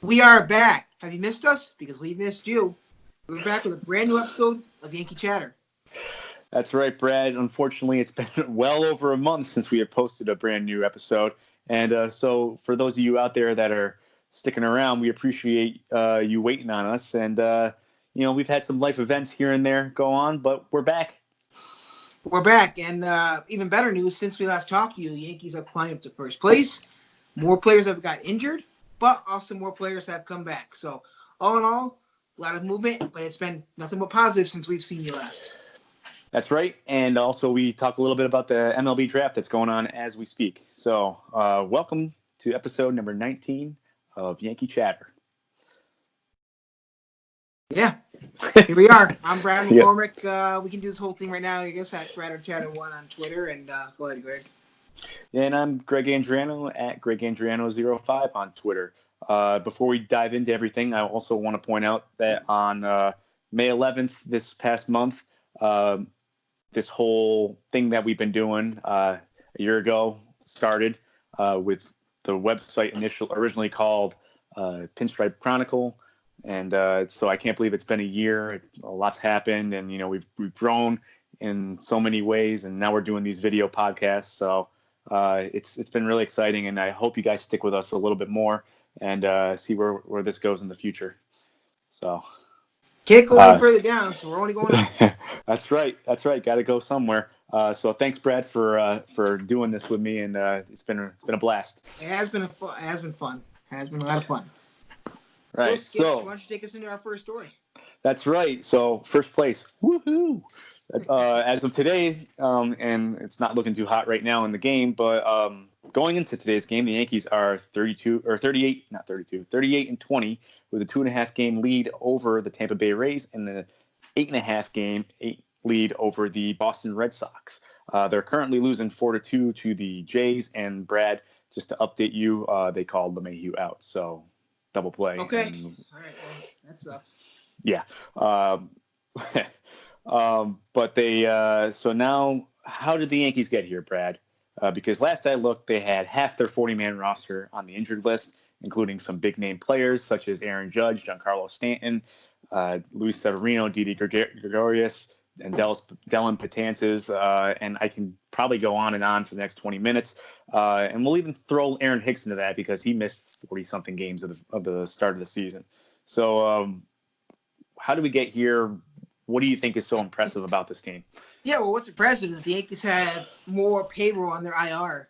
We are back. Have you missed us? Because we missed you. We're back with a brand new episode of Yankee Chatter. That's right, Brad. Unfortunately, it's been well over a month since we have posted a brand new episode. And so for those of you out there that are sticking around, we appreciate you waiting on us. And we've had some life events here and there go on, but we're back. We're back, and even better news, since we last talked to you, the Yankees have climbed up to first place. More players have got injured, but also more players have come back. So all in all, a lot of movement, but it's been nothing but positive since we've seen you last. That's right. And also we talk a little bit about the MLB Draft that's going on as we speak. So welcome to episode number 19 of Yankee Chatter. Yeah, here we are. I'm Brad McCormick. We can do this whole thing right now, I guess, at Brad Chatter1 on Twitter. And go ahead, Greg. And I'm Greg Andriano at GregAndriano05 on Twitter. Before we dive into everything, I also want to point out that on May 11th this past month, this whole thing that we've been doing a year ago started with the website originally called Pinstripe Chronicle. And so I can't believe it's been a year. A lot's happened, and we've grown in so many ways, and now we're doing these video podcasts. So it's been really exciting, and I hope you guys stick with us a little bit more and see where this goes in the future. So can't go any further down, so we're only going up. That's right. Got to go somewhere. So thanks, Brad, for doing this with me, and it's been a blast. It has been fun. It has been a lot of fun. Right. So why don't you take us into our first story? That's right. So first place, woohoo! As of today, and it's not looking too hot right now in the game, but going into today's game, the Yankees are 38 and 20 with a 2.5 game lead over the Tampa Bay Rays and the 8.5 game lead over the Boston Red Sox. They're currently losing 4-2 to the Jays, and Brad, just to update you, they called LeMahieu out, so double play. Okay. All right. Well, that sucks. Yeah. But they so now, how did the Yankees get here, Brad? Because last I looked, they had half their 40-man roster on the injured list, including some big-name players such as Aaron Judge, Giancarlo Stanton, Luis Severino, Didi Gregorius, and Dellin Betances, and I can probably go on and on for the next 20 minutes. And we'll even throw Aaron Hicks into that because he missed 40-something games of the start of the season. So how do we get here? What do you think is so impressive about this team? Yeah, well, what's impressive is that the Yankees have more payroll on their IL.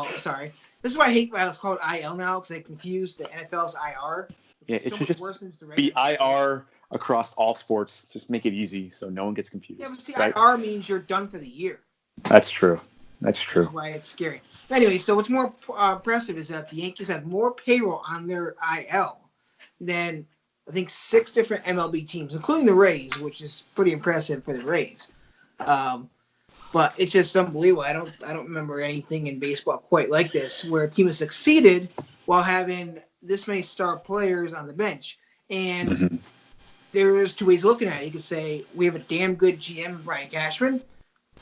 Sorry. This is why I hate why it's called IL now, because they confuse the NFL's IR. Yeah, it should just be IR across all sports. Just make it easy so no one gets confused. Yeah, but see, right? IR means you're done for the year. That's true. That's why it's scary. Anyway, so what's more impressive is that the Yankees have more payroll on their IL than I think 6 different MLB teams, including the Rays, which is pretty impressive for the Rays. But it's just unbelievable. I don't remember anything in baseball quite like this, where a team has succeeded while having this many star players on the bench. And there's 2 ways of looking at it. You could say we have a damn good GM, Brian Cashman,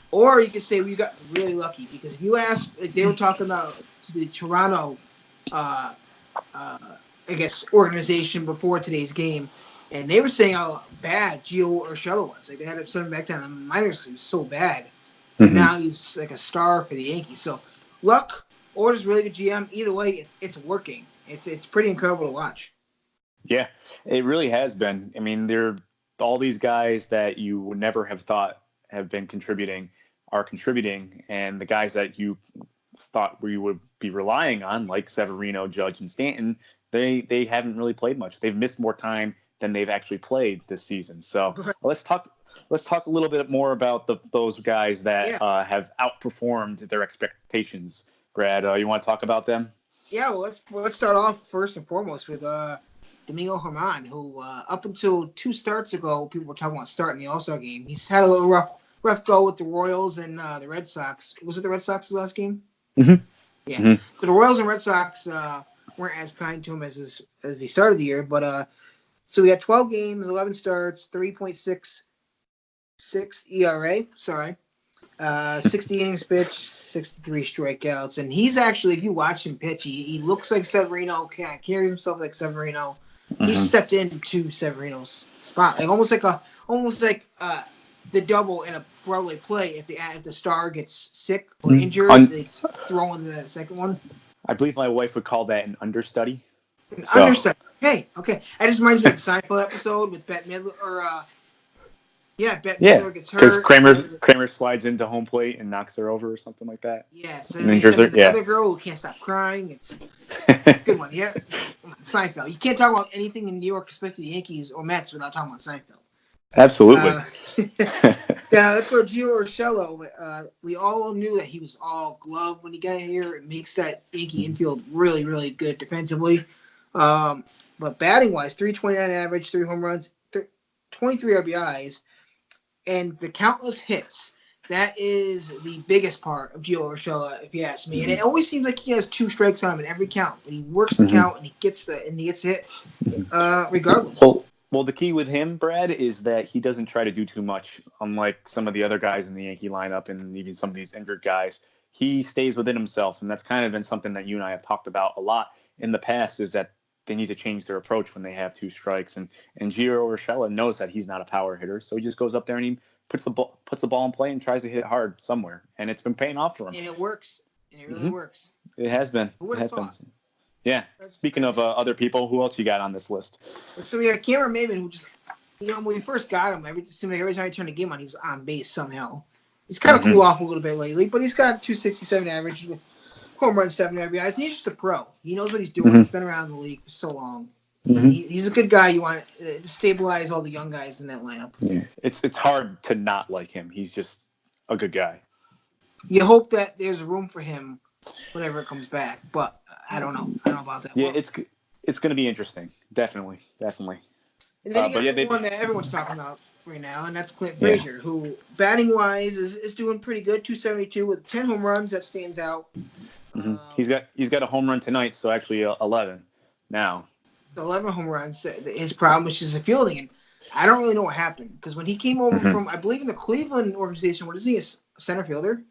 or you could say we got really lucky, because if you ask, they were talking about the Toronto, organization before today's game, and they were saying how bad Gio Urshela was. Like, they had to send him back down in the minors. He was so bad. Now he's like a star for the Yankees. So luck or just really good GM. Either way, it's working. It's pretty incredible to watch. Yeah, it really has been. I mean, they're all these guys that you would never have thought have been contributing are contributing, and the guys that you thought we would be relying on, like Severino, Judge, and Stanton, they haven't really played much. They've missed more time than they've actually played this season. So let's talk a little bit more about those guys that have outperformed their expectations. Brad, you want to talk about them? Yeah, well, let's start off first and foremost with Domingo Germán, who up until 2 starts ago, people were talking about starting the All-Star game. He's had a little rough go with the Royals and the Red Sox. Was it the Red Sox's last game? Mm-hmm. Yeah. Mm-hmm. So the Royals and Red Sox weren't as kind to him as he started the year, but so we had 12 games, 11 starts, 3.66 ERA. Sorry. 60 innings pitched, 63 strikeouts, and he's actually, if you watch him pitch, he looks like Severino, kind of carries himself like Severino. He stepped into Severino's spot, like almost like the double in a Broadway play. If the star gets sick or injured, they throw in the second one. I believe my wife would call that an understudy. Understudy. Hey, okay. That just reminds me of the Seinfeld episode with Bette Midler, Bette Midler gets hurt. Because Kramer slides into home plate and knocks her over or something like that. Yeah, so then the other girl who can't stop crying. It's a good one. Yeah, Seinfeld. You can't talk about anything in New York, especially the Yankees or Mets, without talking about Seinfeld. Absolutely. Yeah, let's go to Gio Urshela. We all knew that he was all glove when he got here. It makes that Yankee infield really, really good defensively. But batting-wise, 329 average, 3 home runs, 23 RBIs, and the countless hits. That is the biggest part of Gio Urshela, if you ask me. And it always seems like he has 2 strikes on him in every count, but he works the count and he gets hit regardless. Well, the key with him, Brad, is that he doesn't try to do too much, unlike some of the other guys in the Yankee lineup and even some of these injured guys. He stays within himself, and that's kind of been something that you and I have talked about a lot in the past, is that they need to change their approach when they have 2 strikes. And Gio Urshela knows that he's not a power hitter, so he just goes up there and he puts the ball in play and tries to hit it hard somewhere, and it's been paying off for him. And it works. And it really works. It has been. Who would have thought? Yeah. Speaking of other people, who else you got on this list? So we got Cameron Maybin, who just, when we first got him, it seemed like every time he turned the game on, he was on base somehow. He's kind of cooled off a little bit lately, but he's got 267 average, home run, 7 RBIs, and he's just a pro. He knows what he's doing. He's been around the league for so long. He's a good guy. You want to stabilize all the young guys in that lineup. Yeah. It's hard to not like him. He's just a good guy. You hope that there's room for him whenever it comes back, but I don't know. I don't know about that. Yeah, it's going to be interesting. Definitely. And then you got the one that everyone's talking about right now, and that's Clint Frazier, who batting-wise is doing pretty good, 272 with 10 home runs. That stands out. He's got a home run tonight, so actually 11 now. 11 home runs. His problem is just the fielding, and I don't really know what happened, because when he came over from, I believe in the Cleveland organization, what is he, a center fielder?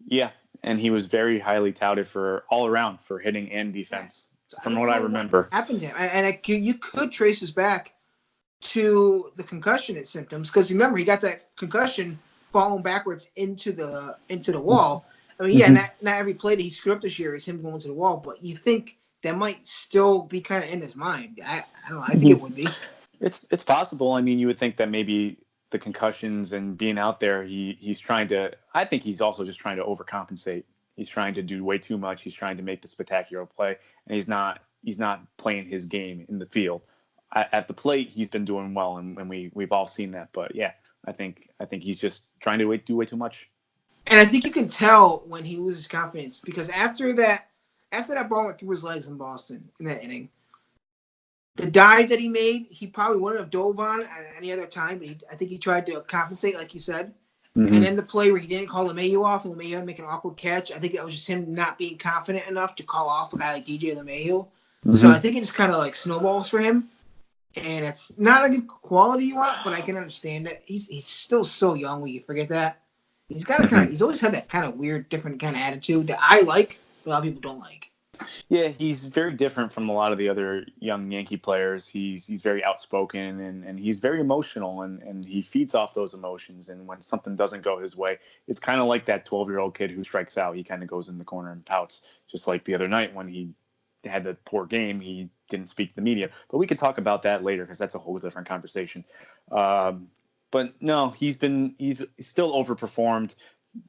Yeah, and he was very highly touted for all around for hitting and defense, from what I remember. What happened to him, and you could trace this back to the concussion symptoms, because remember, he got that concussion falling backwards into the wall. I mean, not every play that he screwed up this year is him going to the wall, but you think that might still be kind of in his mind. I don't know. I think it would be. It's possible. I mean, you would think that maybe the concussions and being out there, he's trying to. I think he's also just trying to overcompensate. He's trying to do way too much. He's trying to make the spectacular play, and he's not playing his game in the field. At the plate, he's been doing well, and we've all seen that. But yeah, I think he's just trying to do way too much. And I think you can tell when he loses confidence, because after that ball went through his legs in Boston in that inning, the dive that he made, he probably wouldn't have dove on at any other time, but I think he tried to compensate, like you said. And then the play where he didn't call LeMahieu off and LeMahieu had to make an awkward catch, I think that was just him not being confident enough to call off a guy like DJ LeMahieu. So I think it just kind of like snowballs for him. And it's not a good quality you want, but I can understand it. He's still so young when you forget that. He's got he's always had that kind of weird, different kind of attitude that I like, but a lot of people don't like. Yeah, he's very different from a lot of the other young Yankee players. He's very outspoken and he's very emotional and he feeds off those emotions. And when something doesn't go his way, it's kind of like that 12-year-old kid who strikes out. He kind of goes in the corner and pouts, just like the other night when he had the poor game. He didn't speak to the media, but we could talk about that later because that's a whole different conversation. But no, he's still overperformed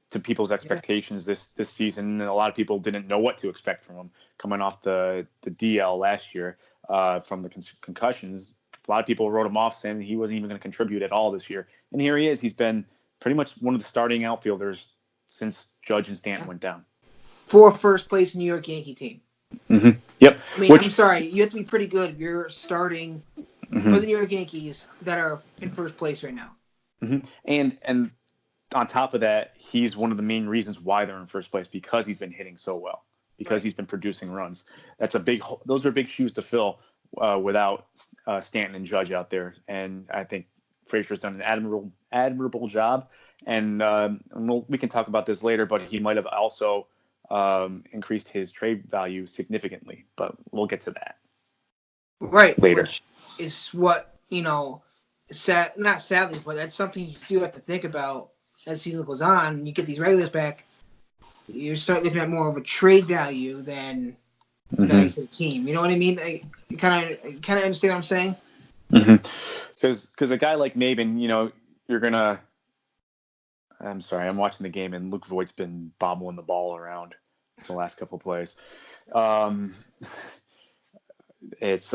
to people's expectations this season. And a lot of people didn't know what to expect from him coming off the DL last year from the concussions. A lot of people wrote him off saying he wasn't even going to contribute at all this year. And here he is. He's been pretty much one of the starting outfielders since Judge and Stanton went down. For first place New York Yankee team. Yep. I mean, I'm sorry. You have to be pretty good if you're starting for the New York Yankees that are in first place right now. And on top of that, he's one of the main reasons why they're in first place, because he's been hitting so well, because he's been producing runs. Those are big shoes to fill without Stanton and Judge out there. And I think Frazier's done an admirable job, and we can talk about this later. But he might have also increased his trade value significantly. But we'll get to that later. Which is what not sadly, but that's something you do have to think about as the season goes on. You get these regulars back, you start looking at more of a trade value than the team. You know what I mean? You kind of understand what I'm saying? Because a guy like Maben, you're gonna. I'm sorry, I'm watching the game and Luke Voigt's been bobbling the ball around the last couple of plays. It's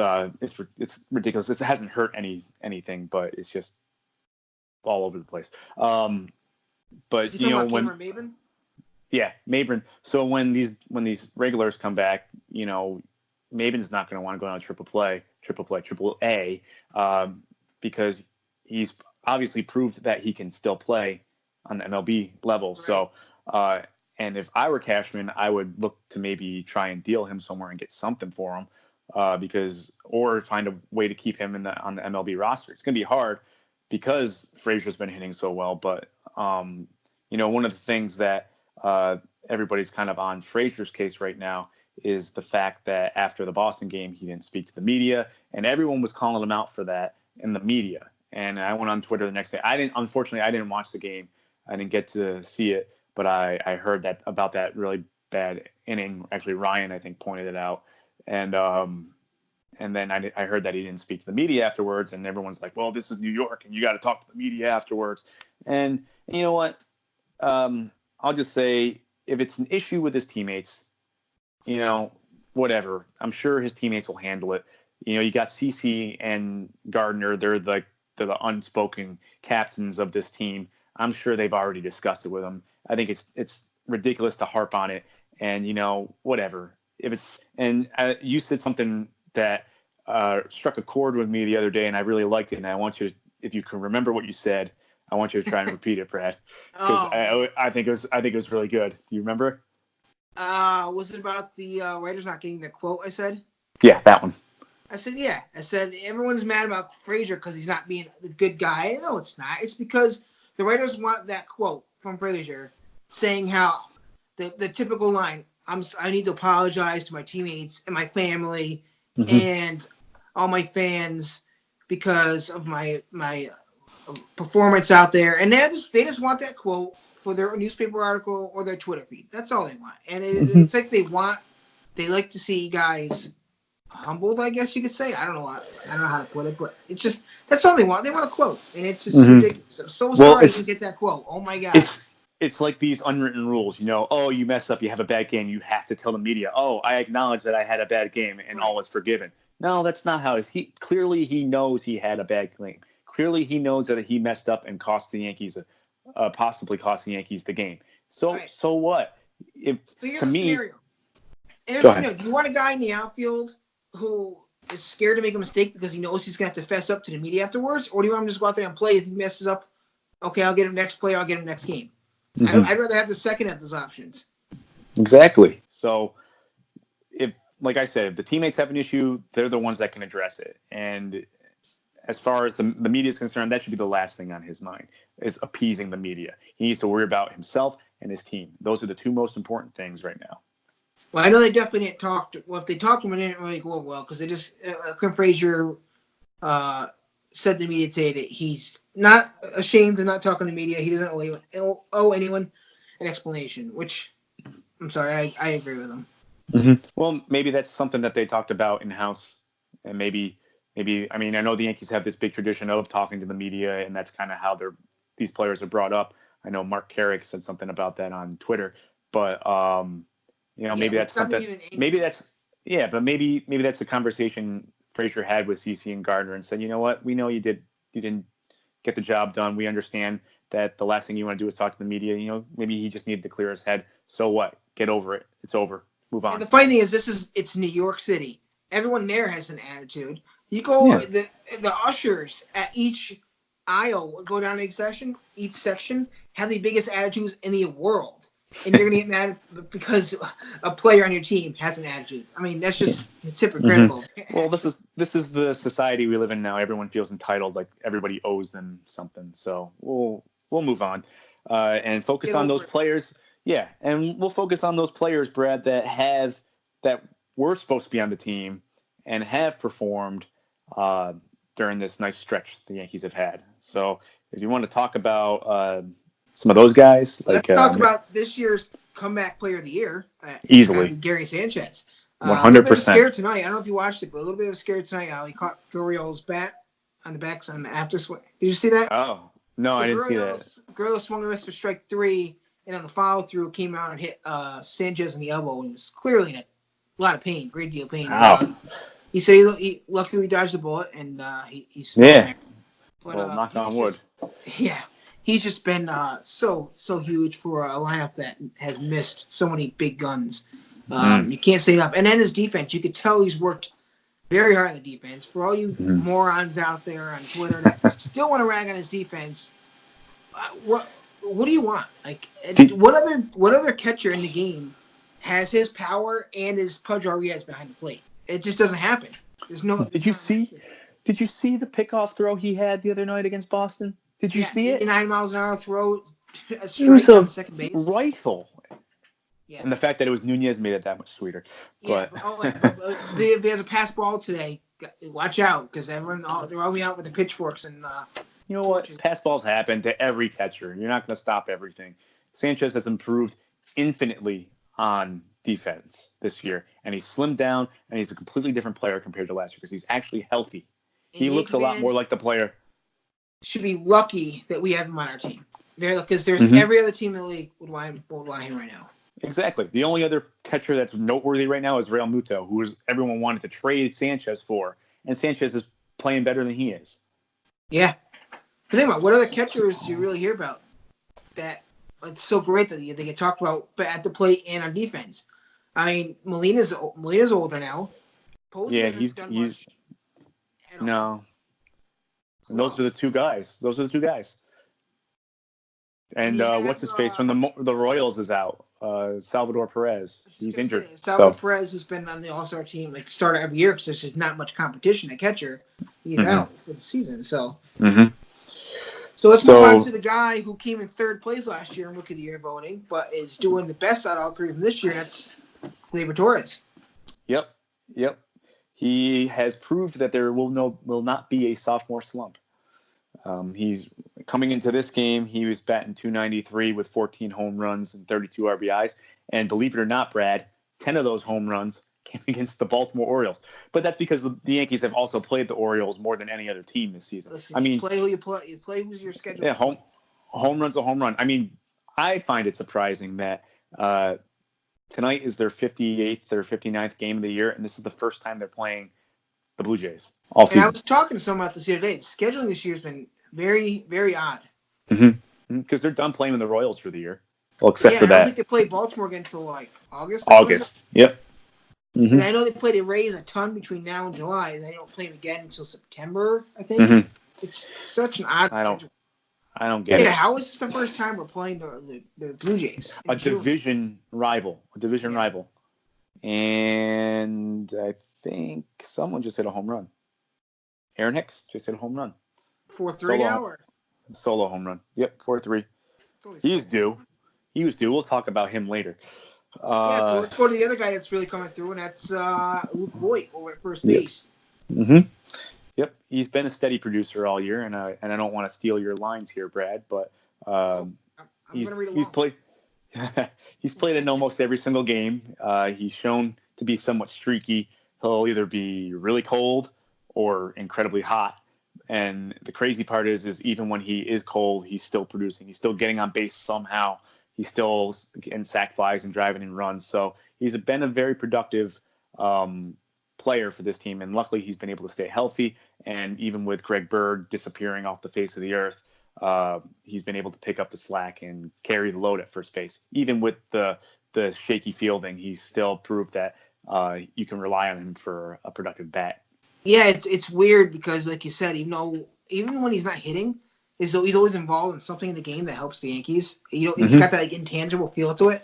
ridiculous. It hasn't hurt anything, but it's just all over the place. But when Maben? Yeah, Maben. So when these regulars come back, Maben's not going to want to go down triple A, because he's obviously proved that he can still play on the MLB level. Right. So, and if I were Cashman, I would look to maybe try and deal him somewhere and get something for him, or find a way to keep him on the MLB roster. It's going to be hard because Frazier's been hitting so well, but one of the things that everybody's kind of on Frazier's case right now is the fact that after the Boston game, he didn't speak to the media, and everyone was calling him out for that in the media. And I went on Twitter the next day. Unfortunately, I didn't watch the game. I didn't get to see it, but I heard about that really bad inning. Actually, Ryan, I think, pointed it out. And then I heard that he didn't speak to the media afterwards, and everyone's like, well, this is New York, and you got to talk to the media afterwards. And you know what? I'll just say, if it's an issue with his teammates, whatever. I'm sure his teammates will handle it. You got CC and Gardner. They're the unspoken captains of this team. I'm sure they've already discussed it with him. I think it's ridiculous to harp on it. And whatever. You said something that struck a chord with me the other day, and I really liked it. And I want you, if you can remember what you said, I want you to try and repeat it, Brad, because I think it was really good. Do you remember? Was it about the writers not getting the quote? I said. Yeah, that one. I said, yeah. I said everyone's mad about Frazier because he's not being the good guy. No, it's not. It's because the writers want that quote from Frazier saying how the typical line, I need to apologize to my teammates and my family and all my fans because of my performance out there, and they just want that quote for their newspaper article or their Twitter feed. That's all they want, and it's like they like to see guys humbled, I guess you could say. I don't know how to put it, but it's just that's all they want. They want a quote, and it's just ridiculous. I'm so sorry to get that quote. Oh my god. It's like these unwritten rules, oh, you mess up, you have a bad game, you have to tell the media, oh, I acknowledge that I had a bad game, and all is forgiven. No, that's not how it is. Clearly he knows he had a bad game. Clearly he knows that he messed up and possibly cost the Yankees the game. So right. So what? To me, do you want a guy in the outfield who is scared to make a mistake because he knows he's going to have to fess up to the media afterwards, or do you want him to just go out there and play? If he messes up, okay, I'll get him next play, I'll get him next game. I'd rather have the second of those options. Exactly. So, like I said, if the teammates have an issue, they're the ones that can address it. And as far as the media is concerned, that should be the last thing on his mind, is appeasing the media. He needs to worry about himself and his team. Those are the two most important things right now. Well, I know they definitely didn't talk. If they talked to him, it didn't really go well because they just Clint Frazier said to the media today that he's not ashamed of not talking to the media. He doesn't owe anyone an explanation, which I'm sorry, I agree with him. Well, maybe that's something that they talked about in-house, and maybe I mean, I know the Yankees have this big tradition of talking to the media, and that's kind of how these players are brought up. I know Mark Carrick said something about that on Twitter, but maybe that's something. Maybe that's a conversation Frazier had with CC and Gardner and said, you know what, we know you didn't get the job done. We understand that the last thing you want to do is talk to the media. Maybe he just needed to clear his head. So what? Get over it. It's over. Move on. And the funny thing is, it's New York City. Everyone there has an attitude. You go the ushers at each aisle go down each section have the biggest attitudes in the world. and you're gonna get mad because a player on your team has an attitude. I mean, that's just it's hypocritical. Mm-hmm. Well, this is the society we live in now. Everyone feels entitled, like everybody owes them something. So we'll move on and focus on those players. Yeah, and we'll focus on those players, Brad, that were supposed to be on the team and have performed during this nice stretch the Yankees have had. So if you want to talk about some of those guys, let's talk about this year's comeback player of the year, easily Gary Sanchez. 100%. A little bit of scare tonight. I don't know if you watched it, but a little bit of scare tonight. He caught Gurriel's bat on the backside on the after swing. Did you see that? Oh no, I didn't see that. Gurriel swung and missed for strike 3, and on the follow through came out and hit Sanchez in the elbow, and he was clearly in a lot of pain, great deal of pain. Wow. He said he luckily dodged the bullet, and he's yeah. But, well, knock on wood. He's just been so huge for a lineup that has missed so many big guns. You can't say enough. And then his defense, you could tell he's worked very hard on the defense. For all you morons out there on Twitter that still want to rag on his defense, what do you want? Like, what other catcher in the game has his power and his Pudge Rodriguez behind the plate? It just doesn't happen. There's no. Did you see the pickoff throw he had the other night against Boston? Did you see it? 9 miles an hour throw, a strike on second base. Rifle. Yeah. And the fact that it was Nunez made it that much sweeter. But if he has a pass ball today, watch out because they're all out with the pitchforks and. You know what? Pass balls happen to every catcher. You're not going to stop everything. Sanchez has improved infinitely on defense this year, and he's slimmed down, and he's a completely different player compared to last year because he's actually healthy. He looks a lot more like the player. Should be lucky that we have him on our team. Because there's every other team in the league would want him right now. Exactly. The only other catcher that's noteworthy right now is Real Muto, who everyone wanted to trade Sanchez for, and Sanchez is playing better than he is. Yeah. But think about what other catchers do you really hear about that it's so great that they get talked about at the plate and on defense. I mean, Molina's older now. Posey he's no. And those are the two guys. And what's his face from the Royals is out. Salvador Perez. He's injured. Salvador Perez, who's been on the All-Star team, like starter every year because there's just not much competition at catcher. He's out for the season. So. So let's move on to the guy who came in third place last year in Rookie of the Year voting, but is doing the best out of all three of them this year. That's Gleyber Torres. Yep. He has proved that there will not be a sophomore slump. He's coming into this game. He was batting .293 with 14 home runs and 32 RBIs. And believe it or not, Brad, 10 of those home runs came against the Baltimore Orioles. But that's because the Yankees have also played the Orioles more than any other team this season. Listen, I mean, play who you play. You play who's your schedule. Yeah, home run's a home run. I mean, I find it surprising that tonight is their 58th or 59th game of the year, and this is the first time they're playing the Blue Jays all season. And I was talking to someone about this the other day. The scheduling this year has been very, very odd. Because they're done playing with the Royals for the year. Well, except for that. I don't think they play Baltimore again until like August. Yep. And I know they play the Rays a ton between now and July. And they don't play them again until September, I think. It's such an odd schedule. I don't get it. How is this the first time we're playing the Blue Jays? A division rival. And I think someone just hit a home run. Aaron Hicks just hit a home run. 4-3 now? Solo home run. Yep, 4-3. He's due. He was due. We'll talk about him later. So let's go to the other guy that's really coming through, and that's Luke Voit over at first base. Yep, he's been a steady producer all year, and I don't want to steal your lines here, Brad, but he's played in almost every single game. He's shown to be somewhat streaky. He'll either be really cold or incredibly hot. And the crazy part is even when he is cold, he's still producing. He's still getting on base somehow. He's still getting sac flies and driving in runs. So he's been a very productive player for this team. And luckily, he's been able to stay healthy. And even with Greg Bird disappearing off the face of the earth, he's been able to pick up the slack and carry the load at first base. Even with the shaky fielding, he's still proved that you can rely on him for a productive bat. Yeah, it's weird because, like you said, even when he's not hitting, is though he's always involved in something in the game that helps the Yankees. He's Mm-hmm. got that like intangible feel to it.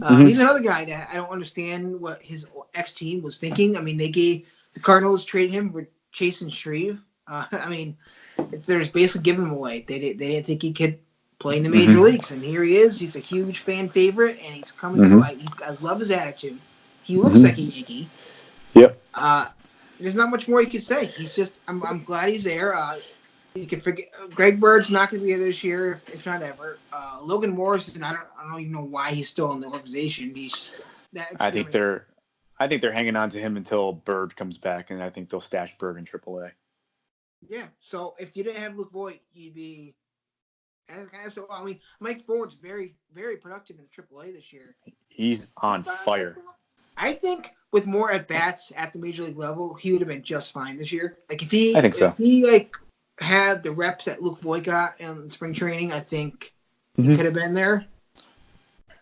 Mm-hmm. He's another guy that I don't understand what his ex team was thinking. I mean, the Cardinals traded him for Chase and Shreve. I mean, they're just basically giving him away. They didn't think he could play in the major leagues, and here he is. He's a huge fan favorite, and he's coming to play. I love his attitude. He looks like a Yankee. Yep. There's not much more you can say. He's just. I'm glad he's there. You can forget Greg Bird's not going to be here this year, if not ever. Logan Morrison, I don't even know why he's still in the organization. I think they're hanging on to him until Bird comes back, and I think they'll stash Bird in AAA. Yeah. So if you didn't have Luke Voigt, you'd be. So I mean, Mike Ford's very, very productive in the AAA this year. He's on fire. I think with more at bats at the major league level, he would have been just fine this year. Like if he had the reps that Luke Voigt got in spring training, I think he could have been there.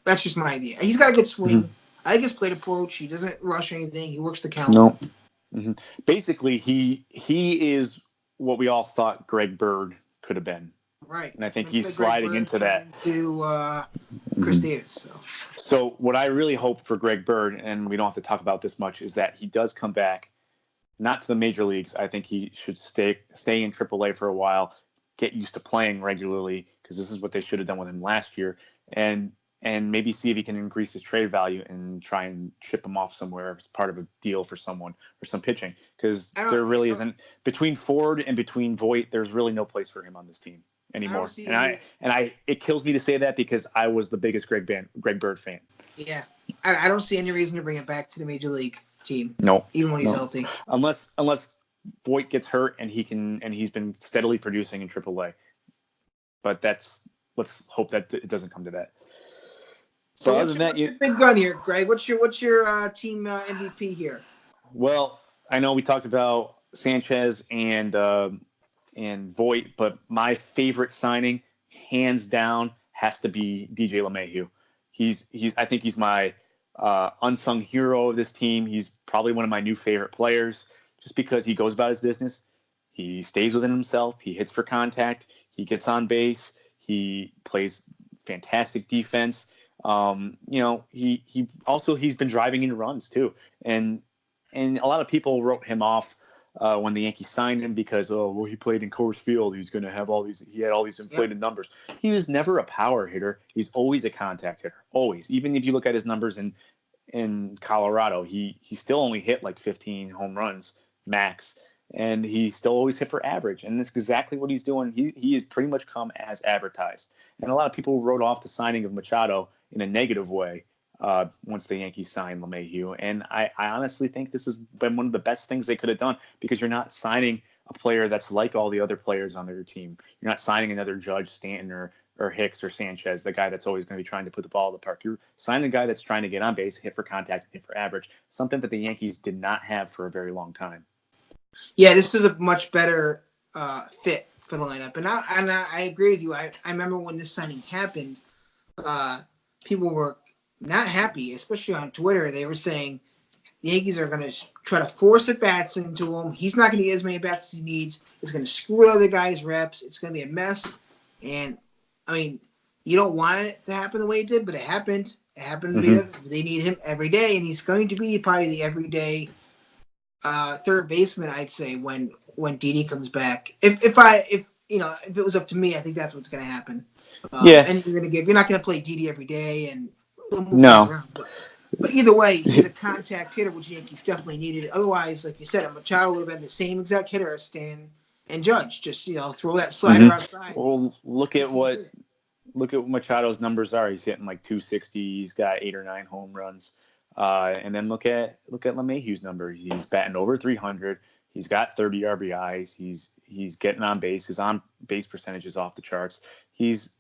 That's just my idea. He's got a good swing. I think his plate approach. He doesn't rush anything. He works the count. No. Basically, he is what we all thought Greg Bird could have been. Right. And I think he's sliding into that. To Chris Davis. So what I really hope for Greg Bird, and we don't have to talk about this much, is that he does come back. Not to the major leagues. I think he should stay in AAA for a while, get used to playing regularly, because this is what they should have done with him last year, and maybe see if he can increase his trade value and try and ship him off somewhere as part of a deal for someone or some pitching, because there really isn't between Ford and between Voigt. There's really no place for him on this team anymore. It kills me to say that because I was the biggest Greg Bird fan. Yeah, I don't see any reason to bring it back to the major league team. No, even when he's healthy. Unless Voigt gets hurt and he's been steadily producing in AAA. But let's hope that it doesn't come to that. So other than that, what's your big gun here, Greg? What's your team MVP here? Well, I know we talked about Sanchez and Voigt, but my favorite signing, hands down, has to be DJ LeMahieu. I think he's my unsung hero of this team. He's probably one of my new favorite players just because he goes about his business. He stays within himself. He hits for contact. He gets on base. He plays fantastic defense. He's been driving in runs too. And a lot of people wrote him off when the Yankees signed him because, he played in Coors Field. He had all these inflated numbers. He was never a power hitter. He's always a contact hitter. Always. Even if you look at his numbers in Colorado, he still only hit like 15 home runs max. And he still always hit for average. And that's exactly what he's doing. He has pretty much come as advertised. And a lot of people wrote off the signing of Machado in a negative way once the Yankees signed LeMahieu. And I honestly think this has been one of the best things they could have done because you're not signing a player that's like all the other players on their team. You're not signing another Judge, Stanton, or Hicks or Sanchez, the guy that's always going to be trying to put the ball in the park. You're signing a guy that's trying to get on base, hit for contact, hit for average, something that the Yankees did not have for a very long time. Yeah, this is a much better fit for the lineup. And I agree with you. I remember when this signing happened, people were not happy, especially on Twitter. They were saying the Yankees are going to try to force at-bats into him. He's not going to get as many at-bats as he needs. It's going to screw other guys' reps. It's going to be a mess. And, I mean, you don't want it to happen the way it did, but it happened. It happened to be they need him every day, and he's going to be probably the everyday third baseman, I'd say, when Didi comes back. If it was up to me, I think that's what's going to happen. And you're not going to play Didi every day and move around. But either way, he's a contact hitter, which Yankees definitely needed. Otherwise, like you said, Machado would have been the same exact hitter as Stan and Judge. Just throw that slider outside. Well, look at what Machado's numbers are. He's hitting like 260. He's got 8 or 9 home runs. And then look at LeMahieu's number. He's batting over 300. He's got 30 RBIs. He's getting on base. His on base percentage is off the charts. He's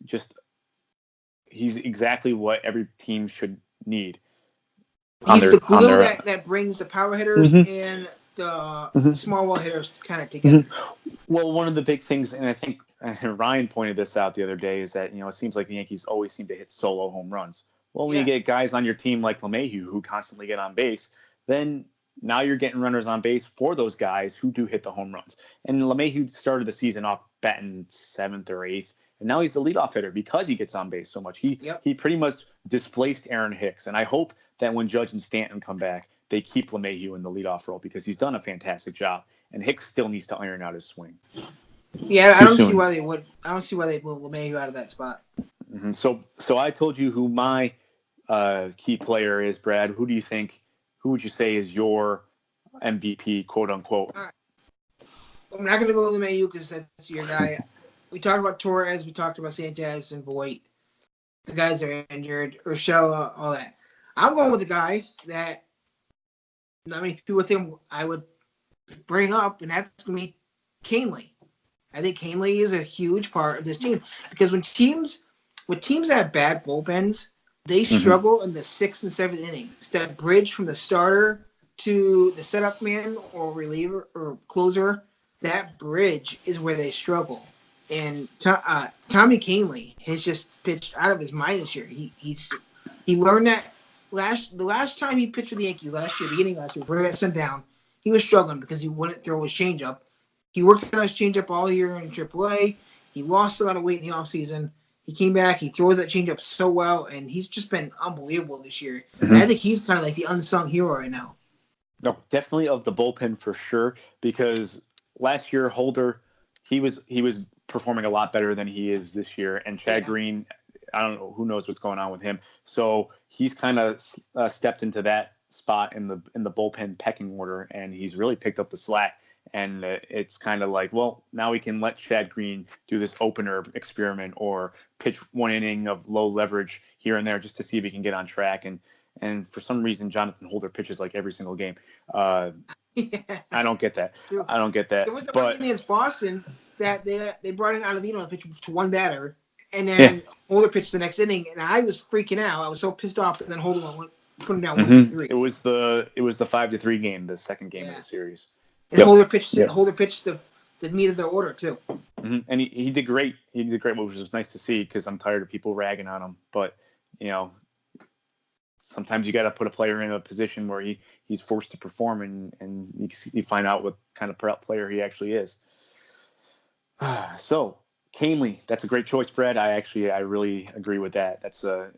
exactly what every team should need. He's the glue that brings the power hitters and the small ball hitters kind of together. Well, one of the big things, and I think Ryan pointed this out the other day, is that it seems like the Yankees always seem to hit solo home runs. Well, when you get guys on your team like LeMahieu who constantly get on base, then now you're getting runners on base for those guys who do hit the home runs. And LeMahieu started the season off batting 7th or 8th, and now he's the leadoff hitter because he gets on base so much. He pretty much displaced Aaron Hicks, and I hope that when Judge and Stanton come back, they keep LeMahieu in the leadoff role because he's done a fantastic job, and Hicks still needs to iron out his swing. Yeah, I don't see why they would. I don't see why they'd move LeMahieu out of that spot. Mm-hmm. So I told you who my key player is, Brad. Who do you think? Who would you say is your MVP, quote unquote? All right. I'm not going to go with LeMahieu because that's your guy. We talked about Torres, we talked about Sanchez and Voit. The guys that are injured, Urshela, all that. I'm going with the guy that not many people think I would bring up, and that's going to be Canely. I think Canely is a huge part of this team because when teams have bad bullpens, they struggle in the 6th and 7th innings. That bridge from the starter to the setup man or reliever or closer, that bridge is where they struggle. And Tommy Canely has just pitched out of his mind this year. He learned that the last time he pitched for the Yankees beginning last year, before he got sent down, he was struggling because he wouldn't throw his changeup. He worked on his changeup all year in AAA. He lost a lot of weight in the offseason. He came back. He throws that changeup so well, and he's just been unbelievable this year. And I think he's kind of like the unsung hero right now. No, definitely of the bullpen for sure. Because last year Holder, he was performing a lot better than he is this year, and Chad Green, I don't know, who knows what's going on with him. So he's kind of stepped into that spot in the bullpen pecking order, and he's really picked up the slack. And it's kind of like, well, now we can let Chad Green do this opener experiment or pitch one inning of low leverage here and there just to see if he can get on track. And for some reason, Jonathan Holder pitches like every single game. I don't get that. I don't get that. There was the one against Boston that they brought in Ottavino to pitch to one batter, and then Holder pitched the next inning, and I was freaking out. I was so pissed off, and then Holder put him down 1-2-3. It was the 5-3 game, the second game of the series. And Holder pitched the meat of the order too. And he did great. He did great, which was nice to see because I'm tired of people ragging on him. But sometimes you got to put a player in a position where he's forced to perform, and you find out what kind of player he actually is. So Canely, that's a great choice, Brad. I really agree with that. That's a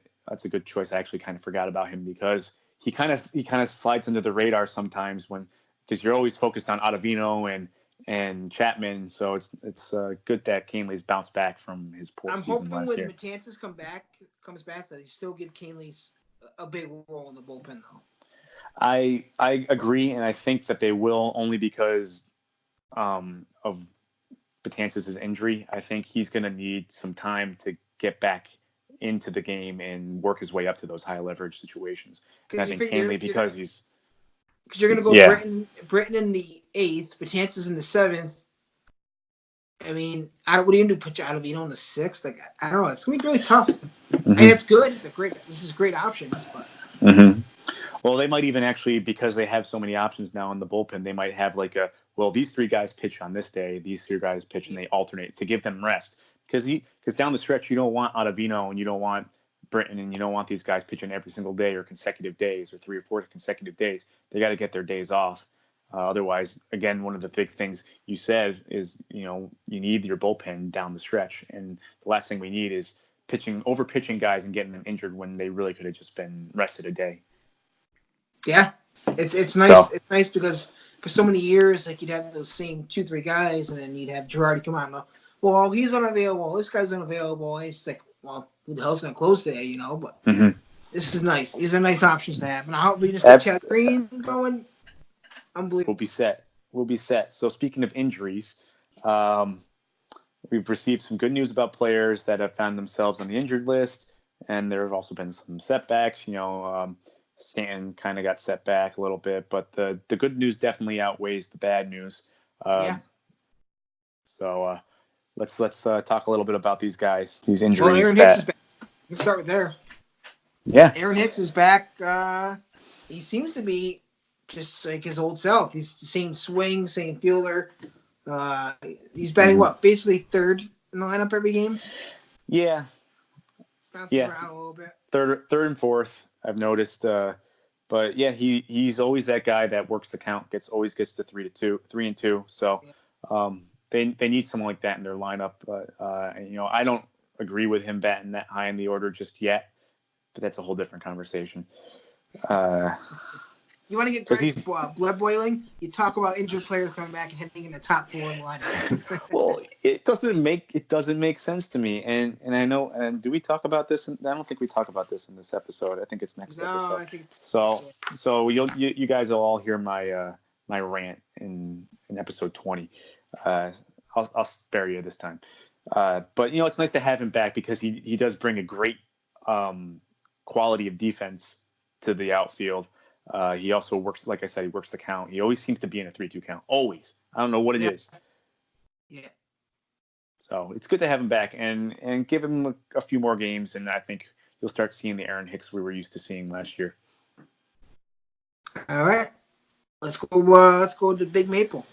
good choice. I actually kind of forgot about him because he kind of slides under the radar sometimes because you're always focused on Ottavino and Chapman. So it's good that Canely's bounced back from his poor season last year. I'm hoping when Matanzas comes back that he still give Canely's a big role in the bullpen though. I agree, and I think that they will only because of Betances' injury. I think he's going to need some time to get back into the game and work his way up to those high leverage situations. And I think Canely, because you're going to go Britton in the 8th, Betances in the 7th. I mean, what do you do? Put Ottavino in the 6th? Like, I don't know. It's going to be really tough. And it's good. This is great options, but. Well, they might even actually, because they have so many options now in the bullpen, they might have these 3 guys pitch on this day, these 3 guys pitch, and they alternate to give them rest. Because down the stretch, you don't want Ottavino and you don't want Britton and you don't want these guys pitching every single day or consecutive days or 3 or 4 consecutive days. They got to get their days off. Otherwise, again, one of the big things you said is, you need your bullpen down the stretch. And the last thing we need is over pitching guys and getting them injured when they really could have just been rested a day. Yeah, it's nice. So. It's nice because for so many years, you'd have those same 2-3 guys, and then you'd have Girardi come out and go, well, he's unavailable. This guy's unavailable. And it's like, well, who the hell's going to close today, But this is nice. These are nice options to have. And I hope we just get Chad Green going. Unbelievable. We'll be set. So speaking of injuries, we've received some good news about players that have found themselves on the injured list, and there have also been some setbacks. Stanton kind of got set back a little bit, but the good news definitely outweighs the bad news. So let's talk a little bit about these guys, these injuries. Well, Aaron Hicks is back. We can start with there. Yeah. Aaron Hicks is back. He seems to be just like his old self. He's the same swing, same fielder. He's batting basically third in the lineup every game. Yeah. Bounces around a little bit. Third and fourth. I've noticed But yeah, he's always that guy that works the count, always gets to 3-2. So they need someone like that in their lineup. But I don't agree with him batting that high in the order just yet. But that's a whole different conversation. You want to get blood boiling? You talk about injured players coming back and hitting in the top 4 in the lineup. Well, it doesn't make sense to me. And I know. And do we talk about this? I don't think we talk about this in this episode. I think it's next episode. I think so you guys will all hear my my rant in episode 20. I'll spare you this time. But it's nice to have him back because he does bring a great quality of defense to the outfield. He also works, like I said, he works the count. He always seems to be in a 3-2 count. Always. I don't know what it is. Yeah. So it's good to have him back and give him a few more games, and I think you'll start seeing the Aaron Hicks we were used to seeing last year. All right. Let's go to Big Maple.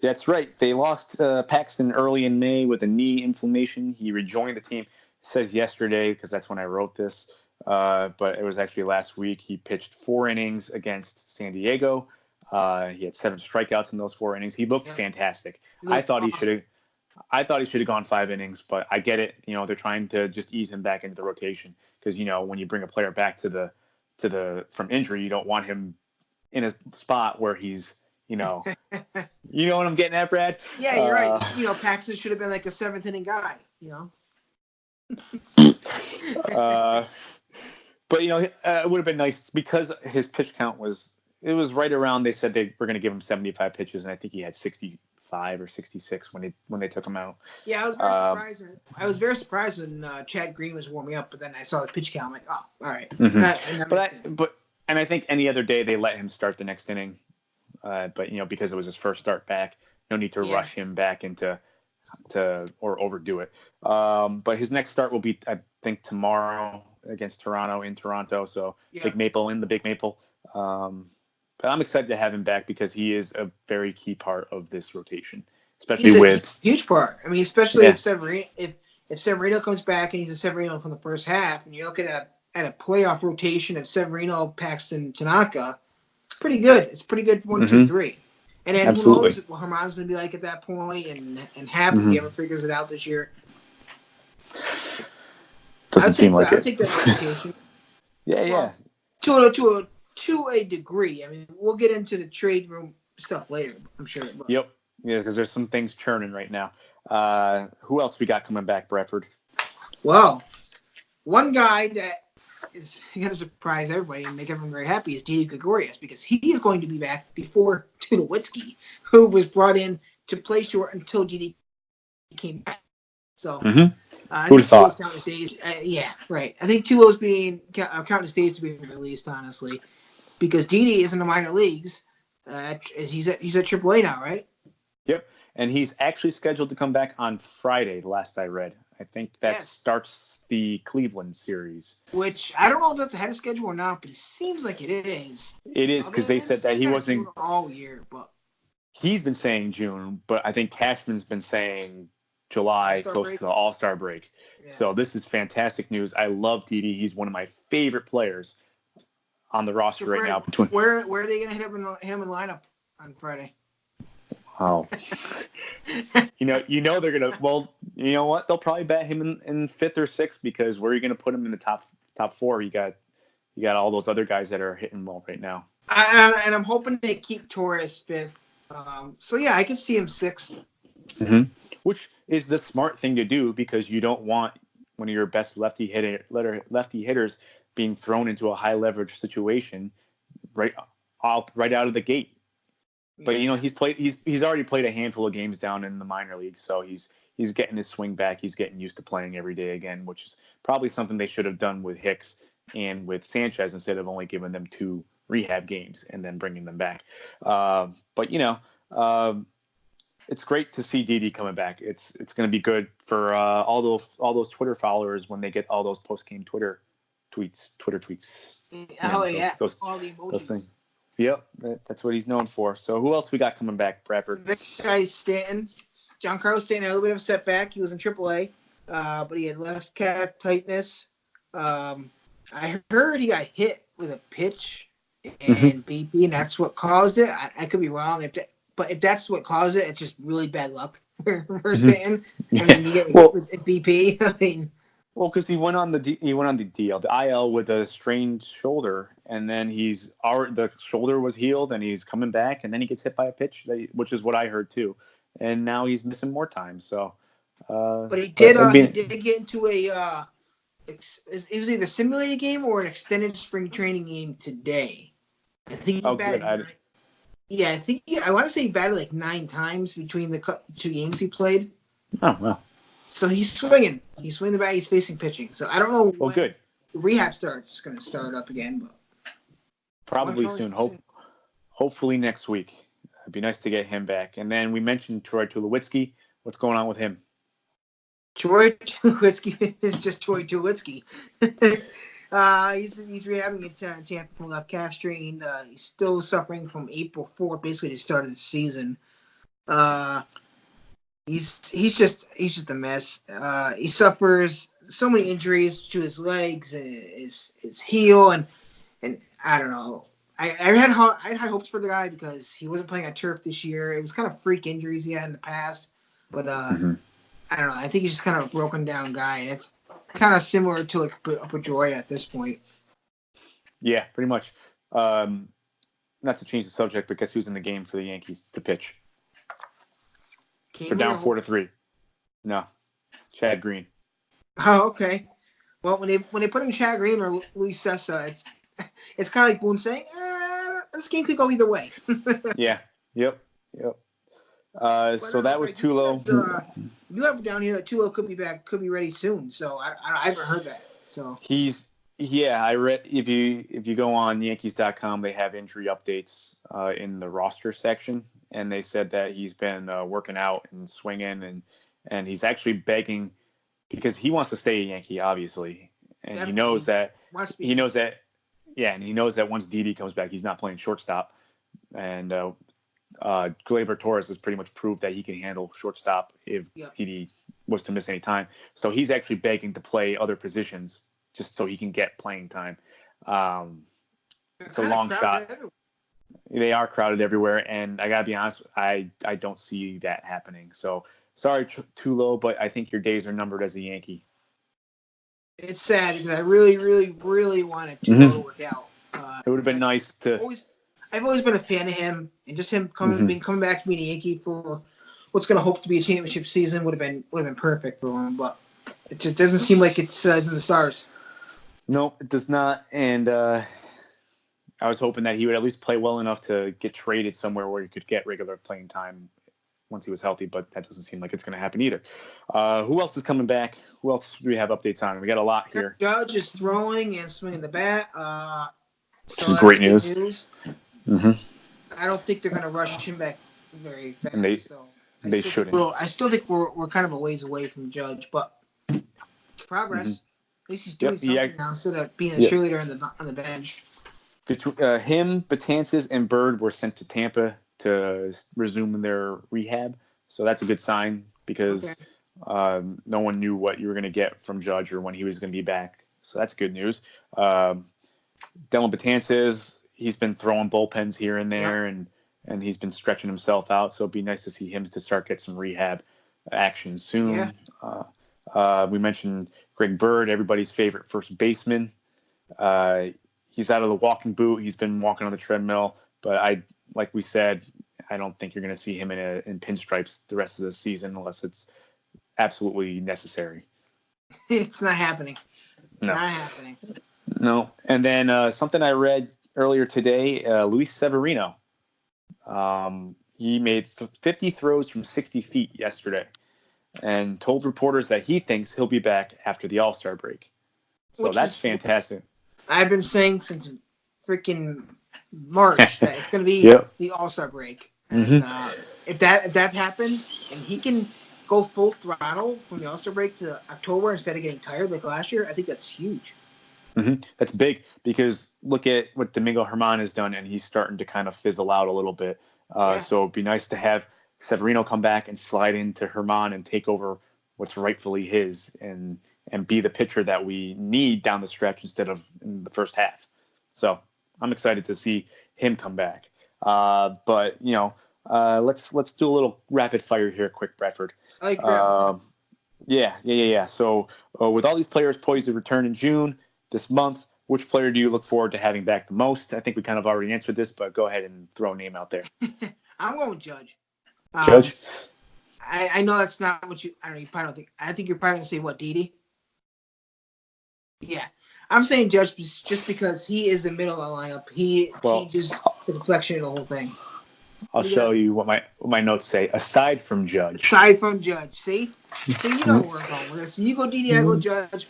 That's right. They lost Paxton early in May with a knee inflammation. He rejoined the team. It says yesterday because that's when I wrote this. But it was actually last week. He pitched 4 innings against San Diego. He had 7 strikeouts in those 4 innings. He looked fantastic. I thought he should have gone 5 innings, but I get it. They're trying to just ease him back into the rotation because when you bring a player back from injury, you don't want him in a spot where he's you know what I'm getting at, Brad? Yeah, you're right. Paxton should have been like a 7th inning guy. But it would have been nice because his pitch count was right around. They said they were going to give him 75 pitches, and I think he had 65 or 66 when they took him out. Yeah, I was very surprised. I was very surprised when Chad Green was warming up, but then I saw the pitch count. I'm like, oh, all right. Mm-hmm. And I think any other day they let him start the next inning, but because it was his first start back, no need to rush him back into or overdo it. But his next start will be, I think, tomorrow against Toronto in Toronto. So Big Maple in the Big Maple. But I'm excited to have him back because he is a very key part of this rotation, especially huge part. I mean, especially if Severino comes back and he's a Severino from the first half, and you're looking at a playoff rotation of Severino, Paxton, Tanaka. It's pretty good. It's pretty good. 1, 2, 3. And then who knows what Herman's going to be like at that point, and Happ, if he ever figures it out this year. Doesn't seem like it. I'll take that reputation. Yeah. To a degree. I mean, we'll get into the trade room stuff later, I'm sure. But. Yep. Yeah, because there's some things churning right now. Who else we got coming back, Bradford? Well, one guy that is going to surprise everybody and make everyone very happy is Didi Gregorius, because he is going to be back before Tulowitzki, who was brought in to play short until Didi came back. So, I think thought? Tulo's counting his days. Yeah, right. I think Tulo's counting his days to be released, honestly, because Didi is in the minor leagues. He's at AAA now, right? Yep, and he's actually scheduled to come back on Friday. Last I read, I think that starts the Cleveland series. Which I don't know if that's ahead of schedule or not, but it seems like it is. It is because they said that he wasn't all year, but he's been saying June, but I think Cashman's been saying July, close to the All-Star break. Yeah. So this is fantastic news. I love Didi. He's one of my favorite players on the roster right now. Where are they going to hit him in the lineup on Friday? Oh, they're gonna. Well, you know what? They'll probably bat him in 5th or 6th because where are you gonna put him in the top 4? You got all those other guys that are hitting well right now. And I'm hoping they keep Torres 5th. So yeah, I can see him 6th. Mm-hmm. Which is the smart thing to do because you don't want one of your best lefty hitters being thrown into a high leverage situation right out of the gate. But he's already played a handful of games down in the minor league, so he's getting his swing back. He's getting used to playing every day again, which is probably something they should have done with Hicks and with Sanchez instead of only giving them 2 rehab games and then bringing them back. But it's great to see Didi coming back. It's going to be good for all those Twitter followers when they get all those post game Twitter tweets. All the emojis. Those things. Yep, that's what he's known for. So who else we got coming back, Bradford? The next guy is Stanton. Giancarlo Stanton had a little bit of a setback. He was in AAA, but he had left calf tightness. I heard he got hit with a pitch and BP, and that's what caused it. I could be wrong, but if that's what caused it, it's just really bad luck for Stanton. I mean, you get Well, with BP. I mean, well, because he went on the DL, the IL with a strained shoulder, and then the shoulder was healed, and he's coming back, and then he gets hit by a pitch, which is what I heard too, and now he's missing more time. So, but he did. He did get into a. It was either a simulated game or an extended spring training game today. I think he batted. Yeah, I want to say he batted like 9 times between the 2 games he played. Oh wow! So he's swinging. He's swinging the bat. He's facing pitching. So I don't know when good. The rehab starts. Going to start up again, but probably soon. Hopefully next week. It'd be nice to get him back. And then we mentioned Troy Tulowitzki. What's going on with him? Troy Tulowitzki is just Troy Tulowitzki. He's rehabbing at Tampa from left calf strain. He's still suffering from April 4th, basically the start of the season. He's just a mess. He suffers so many injuries to his legs and his heel, and I don't know. I had high hopes for the guy because he wasn't playing on turf this year. It was kind of freak injuries he had in the past, but I don't know. I think he's just kind of a broken down guy, and it's kind of similar to like Pedroia at this point. Yeah, pretty much. Not to change the subject, but guess who's in the game for the Yankees to pitch? They're down 4-3. No, Chad Green. Oh, okay. Well, when they put in Chad Green or Luis Sessa, it's kind of like Boone saying, this game could go either way. Yeah. Yep. So that was Tulo. You have down here that Tulo could be back, could be ready soon. So I haven't heard that. So I read if you go on Yankees.com, they have injury updates in the roster section, and they said that he's been working out and swinging, and he's actually begging because he wants to stay a Yankee, obviously, and he knows that and he knows that once Didi comes back, he's not playing shortstop, and Gleyber Torres has pretty much proved that he can handle shortstop if Didi was to miss any time. So he's actually begging to play other positions just so he can get playing time. It's a long shot. Everywhere. They are crowded everywhere, and I gotta be honest, I don't see that happening. So sorry, Tulo, but I think your days are numbered as a Yankee. It's sad because I really, really, really wanted Tulo to work out. It would have been nice to. I've always been a fan of him, and just him coming back to being a Yankee for what's going to hope to be a championship season would have been perfect for him. But it just doesn't seem like it's in the stars. No, it does not. And I was hoping that he would at least play well enough to get traded somewhere where he could get regular playing time once he was healthy. But that doesn't seem like it's going to happen either. Who else is coming back? Who else do we have updates on? We got a lot here. Judge is throwing and swinging the bat. Which is great news. I don't think they're going to rush him back very fast. And they shouldn't. I still think we're kind of a ways away from Judge, but progress. At least he's doing something now instead of being a cheerleader on the bench. Him, Betances, and Bird were sent to Tampa to resume their rehab. So that's a good sign because no one knew what you were going to get from Judge or when he was going to be back. So that's good news. Dylan Betances, he's been throwing bullpens here and there, and he's been stretching himself out. So it'd be nice to see him to start get some rehab action soon. We mentioned Greg Bird, everybody's favorite first baseman. He's out of the walking boot. He's been walking on the treadmill, but like we said, I don't think you're going to see him in pinstripes the rest of the season unless it's absolutely necessary. It's not happening. No. Not happening. No. And then something I read earlier today, Luis Severino. He made 50 throws from 60 feet yesterday and told reporters that he thinks he'll be back after the All-Star break. So that's fantastic. I've been saying since freaking March that it's going to be the All-Star break. And if that happens and he can go full throttle from the All-Star break to October instead of getting tired like last year, I think that's huge. That's big because look at what Domingo Germán has done, and he's starting to kind of fizzle out a little bit. So it'd be nice to have Severino come back and slide into Germán and take over what's rightfully his and be the pitcher that we need down the stretch instead of in the first half. So I'm excited to see him come back. But let's do a little rapid fire here, quick, Bradford. I like Brett. Yeah. So with all these players poised to return in June this month, which player do you look forward to having back the most? I think we kind of already answered this, but go ahead and throw a name out there. I'm going with Judge. Judge? I know that's not what you. I don't know. You probably don't think. I think you're probably gonna say what, Didi? Yeah, I'm saying Judge just because he is the middle of the lineup. He changes the complexion of the whole thing. I'll show you what my notes say. Aside from Judge. See, you know where we're going with this. You go Didi, I go Judge.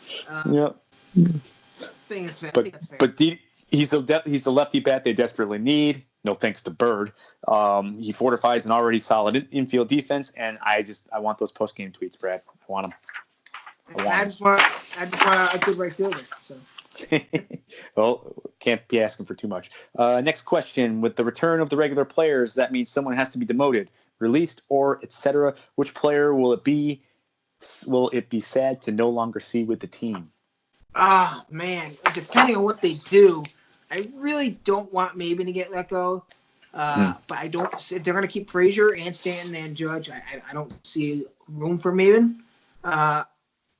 Yep. I think it's fair. But Didi, he's the lefty bat they desperately need. No thanks to Bird. He fortifies an already solid infield defense, and I want those post game tweets, Brad. I want them. I just want a good right fielder. So. Well, can't be asking for too much. Next question: with the return of the regular players, that means someone has to be demoted, released, or etc. Which player will it be? Will it be sad to no longer see with the team? Man, depending on what they do, I really don't want Maben to get let go. But I don't. If they're going to keep Frazier and Stanton and Judge, I don't see room for Maben.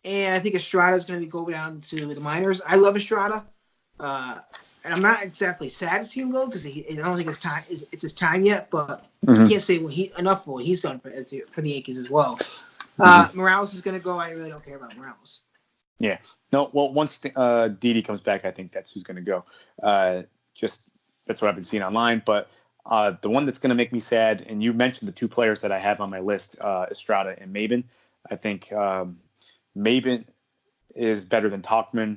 And I think Estrada is going to go down to the minors. I love Estrada, and I'm not exactly sad to see him go because I don't think it's his time yet. But I can't say enough for what he's done for the Yankees as well. Morales is going to go. I really don't care about Morales. Yeah. No. Well, once Didi comes back, I think that's who's going to go. Just that's what I've been seeing online. But the one that's going to make me sad, and you mentioned the two players that I have on my list, Estrada and Maben. I think. Maben is better than Tauchman,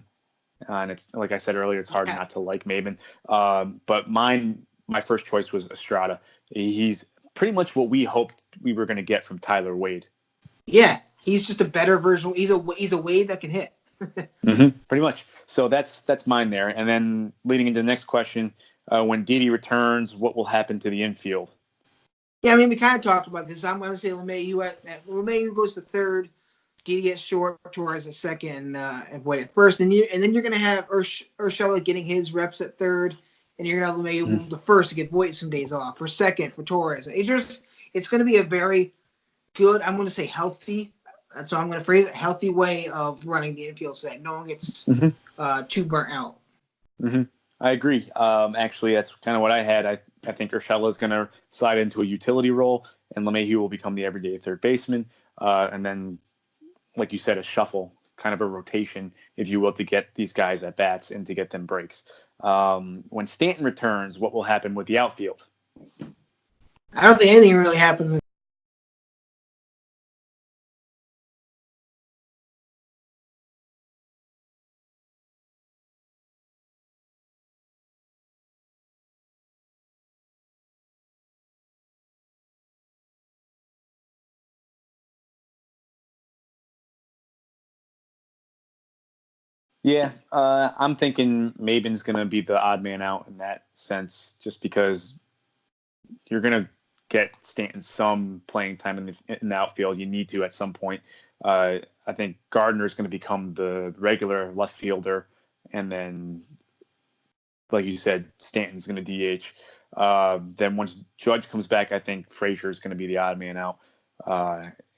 and it's like I said earlier, it's hard not to like Maben. But my first choice was Estrada. He's pretty much what we hoped we were going to get from Tyler Wade. Yeah, he's just a better version. He's a Wade that can hit. Pretty much. So that's mine there. And then leading into the next question, when Didi returns, what will happen to the infield? Yeah, I mean we kind of talked about this. I'm going to say LeMahieu. LeMahieu goes to third. Didi gets short, Torres at second, and Voit at first, and then you're going to have Urshela getting his reps at third, and you're going to have LeMahieu the first to get Voit some days off, for second for Torres. It's going to be a very good, I'm going to say healthy, that's how I'm going to phrase it, healthy way of running the infield set. No one gets too burnt out. I agree. Actually, that's kind of what I had. I think Urshela is going to slide into a utility role, and LeMahieu will become the everyday third baseman, and then like you said, a shuffle, kind of a rotation, if you will, to get these guys at bats and to get them breaks. When Stanton returns, what will happen with the outfield? I don't think anything really happens. Yeah, I'm thinking Maben's going to be the odd man out in that sense, just because you're going to get Stanton some playing time in the outfield. You need to at some point. I think Gardner is going to become the regular left fielder, and then, like you said, Stanton's going to DH. Then once Judge comes back, I think Frazier is going to be the odd man out.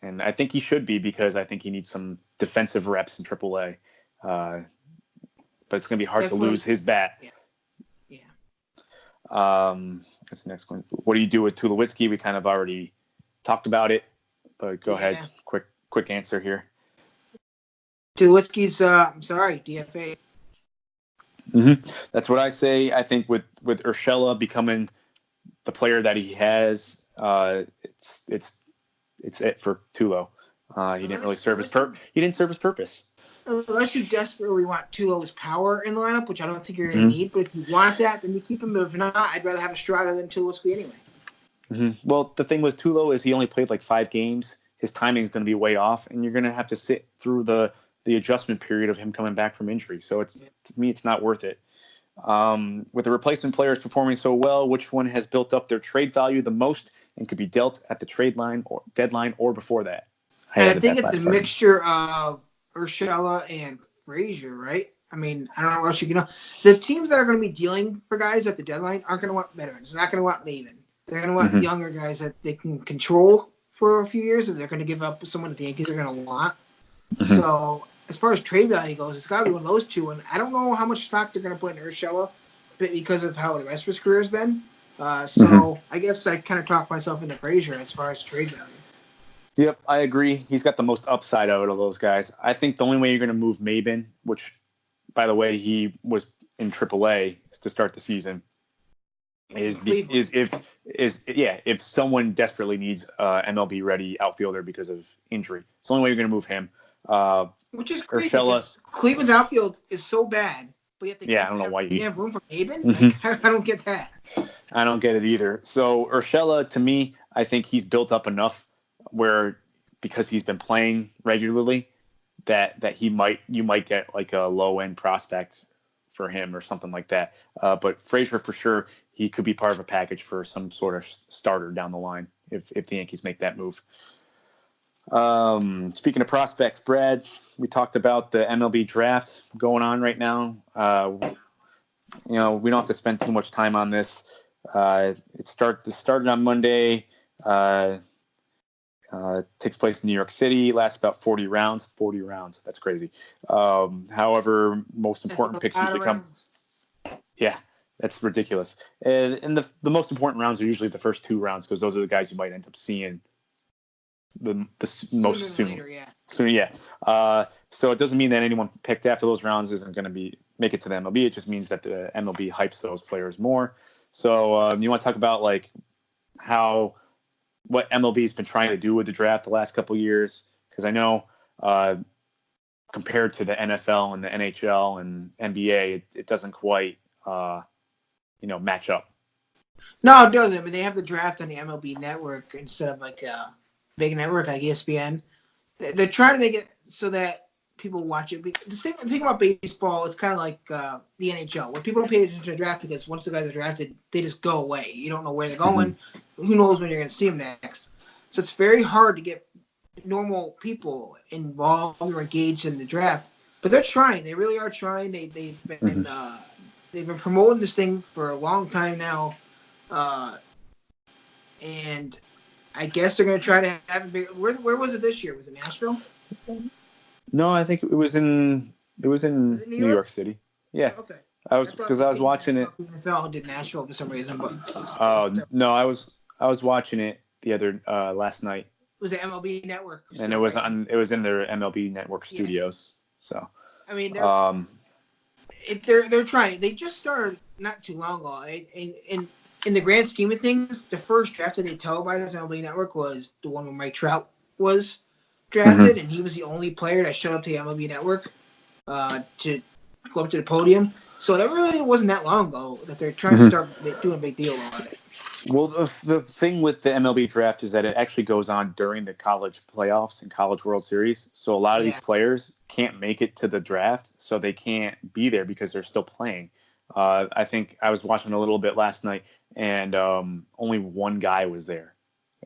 And I think he should be because I think he needs some defensive reps in AAA. But it's going to be hard to lose his bat. Yeah. What's the next one? What do you do with Tulowitzki? We kind of already talked about it, but go ahead. Quick answer here. Tulowitzki's, I'm sorry, DFA. That's what I say. I think with Urshela becoming the player that he has, it's it for Tulo. He didn't really serve his purpose. Unless you desperately want Tulo's power in the lineup, which I don't think you're going to need, but if you want that, then you keep him. If not, I'd rather have Estrada than Tulowitzki anyway. Well, the thing with Tulo is he only played like 5 games. His timing is going to be way off, and you're going to have to sit through the adjustment period of him coming back from injury. So to me, it's not worth it. With the replacement players performing so well, which one has built up their trade value the most and could be dealt at the trade line or deadline or before that? I think it's a mixture of Urshela and Frazier, right? I mean, I don't know what else you can know. The teams that are going to be dealing for guys at the deadline aren't going to want veterans. They're not going to want Maven. They're going to want younger guys that they can control for a few years, and they're going to give up someone that the Yankees are going to want. So as far as trade value goes, it's got to be one of those two. And I don't know how much stock they're going to put in Urshela because of how the rest of his career has been. So I guess I kind of talked myself into Frazier as far as trade value. Yep, I agree. He's got the most upside out of those guys. I think the only way you're going to move Maben, which, by the way, he was in AAA to start the season, is if someone desperately needs MLB ready outfielder because of injury. It's the only way you're going to move him. Which is crazy because Cleveland's outfield is so bad, but yet I don't know why you have room for Maben. I don't get that. I don't get it either. So Urshela, to me, I think he's built up enough where because he's been playing regularly that you might get like a low end prospect for him or something like that. But Frazier for sure, he could be part of a package for some sort of starter down the line if the Yankees make that move. Speaking of prospects, Brad, we talked about the MLB draft going on right now. We don't have to spend too much time on this. It started on Monday. Takes place in New York City. Lasts about 40 rounds. 40 rounds. That's crazy. However, most important picks usually come. Yeah, that's ridiculous. And the most important rounds are usually the first two rounds because those are the guys you might end up seeing the most soon. Later, yeah. So so it doesn't mean that anyone picked after those rounds isn't going to make it to the MLB. It just means that the MLB hypes those players more. So you want to talk about like what MLB has been trying to do with the draft the last couple of years? Because I know compared to the NFL and the NHL and NBA, it doesn't quite match up. No, it doesn't. I mean, they have the draft on the MLB Network instead of like a big network like ESPN. They're trying to make it so that people watch it. The thing about baseball is kind of like the NHL, where people don't pay attention to the draft because once the guys are drafted, they just go away. You don't know where they're going. Who knows when you're going to see them next? So it's very hard to get normal people involved or engaged in the draft. But they're trying. They really are trying. They've been promoting this thing for a long time now, and I guess they're going to try to have it big. Where was it this year? Was it Nashville? No, I think it was in New York City. Yeah. Okay. I was watching it. NFL did Nashville for some reason, but no, I was watching it the other last night. It was the MLB Network, and it was in their MLB Network studios. So I mean, they're trying. They just started not too long ago. In the grand scheme of things, the first draft that they televised on MLB Network was the one where Mike Trout was drafted, and he was the only player that showed up to the MLB Network to go up to the podium. So that really wasn't that long ago that they're trying to start doing a big deal about it. Well, the thing with the MLB draft is that it actually goes on during the college playoffs and college World Series. So a lot of these players can't make it to the draft, so they can't be there because they're still playing. I think I was watching a little bit last night, and only one guy was there.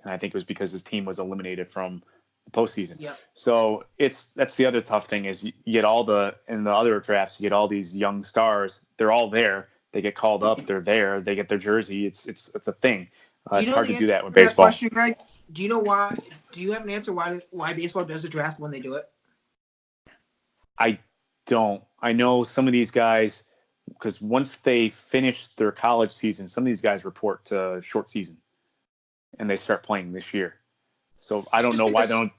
And I think it was because his team was eliminated from the postseason. Yeah. So that's the other tough thing is you get in the other drafts, you get all these young stars. They're all there. They get called up. They're there. They get their jersey. It's a thing. It's hard to do that with baseball. Question, Greg? Do you know why? Do you have an answer why baseball does the draft when they do it? I don't. I know some of these guys because once they finish their college season, some of these guys report to short season, and they start playing this year. So I don't know why they don't.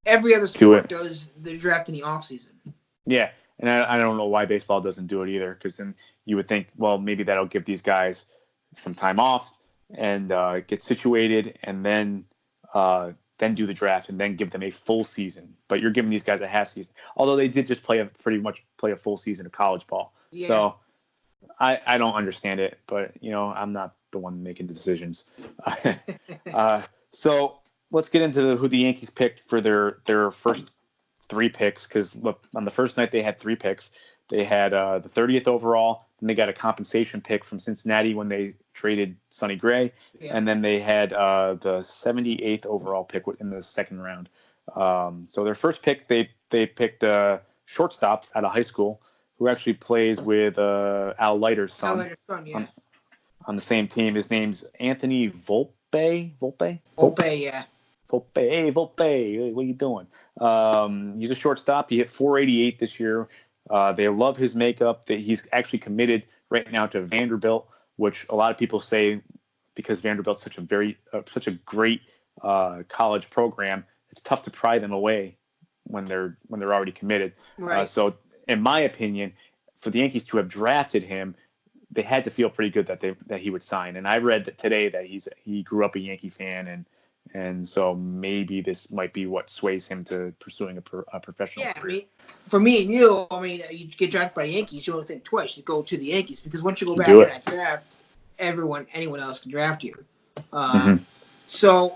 Every other sport does the draft in the off season. Yeah, and I don't know why baseball doesn't do it either. Because then you would think, well, maybe that'll give these guys some time off and get situated, and then do the draft, and then give them a full season. But you're giving these guys a half season, although they did just pretty much play a full season of college ball. Yeah. So I don't understand it, but I'm not the one making the decisions. So let's get into who the Yankees picked for their first three picks. Because look, on the first night they had three picks. They had the 30th overall, and they got a compensation pick from Cincinnati when they traded Sonny Gray, and then they had the 78th overall pick in the second round. So their first pick, they picked a shortstop out of high school who actually plays with Al Leiter's Al son Leiter's son, yeah. on the same team. His name's Anthony Volpe. Volpe, yeah. Volpe, hey, Volpe, what are you doing? He's a shortstop. He hit 488 this year. They love his makeup. That he's actually committed right now to Vanderbilt, which a lot of people say because Vanderbilt's such a great college program, it's tough to pry them away when they're already committed. Right. So, in my opinion, for the Yankees to have drafted him, they had to feel pretty good that he would sign. And I read that today that he grew up a Yankee fan, and so maybe this might be what sways him to pursuing a professional career. I mean, for me and you, you get drafted by the Yankees, you don't think twice. You go to the Yankees because once you go back to that draft, anyone else can draft you. So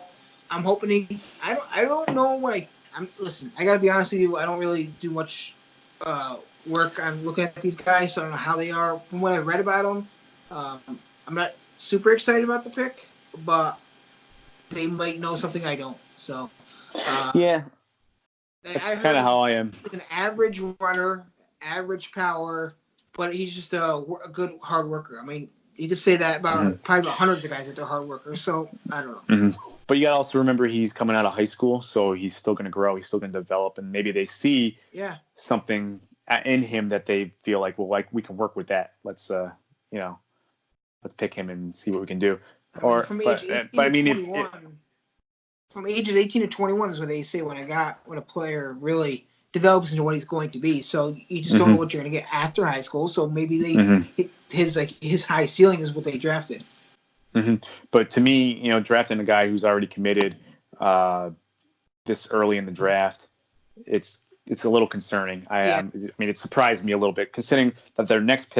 I'm hoping I don't know what listen, I gotta be honest with you, I don't really do much work on looking at these guys, so I don't know how they are. From what I read about them, I'm not super excited about the pick, but they might know something I don't. So yeah, that's kind of how I am. An average runner, average power, but he's just a good hard worker. I mean, you could say that about probably about hundreds of guys that are hard workers. So I don't know. But you got to also remember he's coming out of high school, so he's still going to grow. He's still going to develop, and maybe they see something in him that they feel like, well, like we can work with that. Let's pick him and see what we can do. From ages 18 to 21 is what they say when a player really develops into what he's going to be. So you just don't know what you're going to get after high school. So maybe his high ceiling is what they drafted. But to me, drafting a guy who's already committed this early in the draft, it's a little concerning. I mean, it surprised me a little bit considering that their next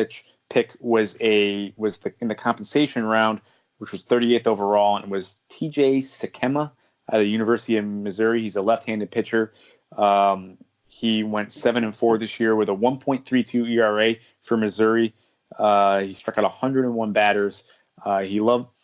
pick was in the compensation round, which was 38th overall, and it was T.J. Sakema out of the University of Missouri. He's a left-handed pitcher. He went 7-4 this year with a 1.32 ERA for Missouri. He struck out 101 batters.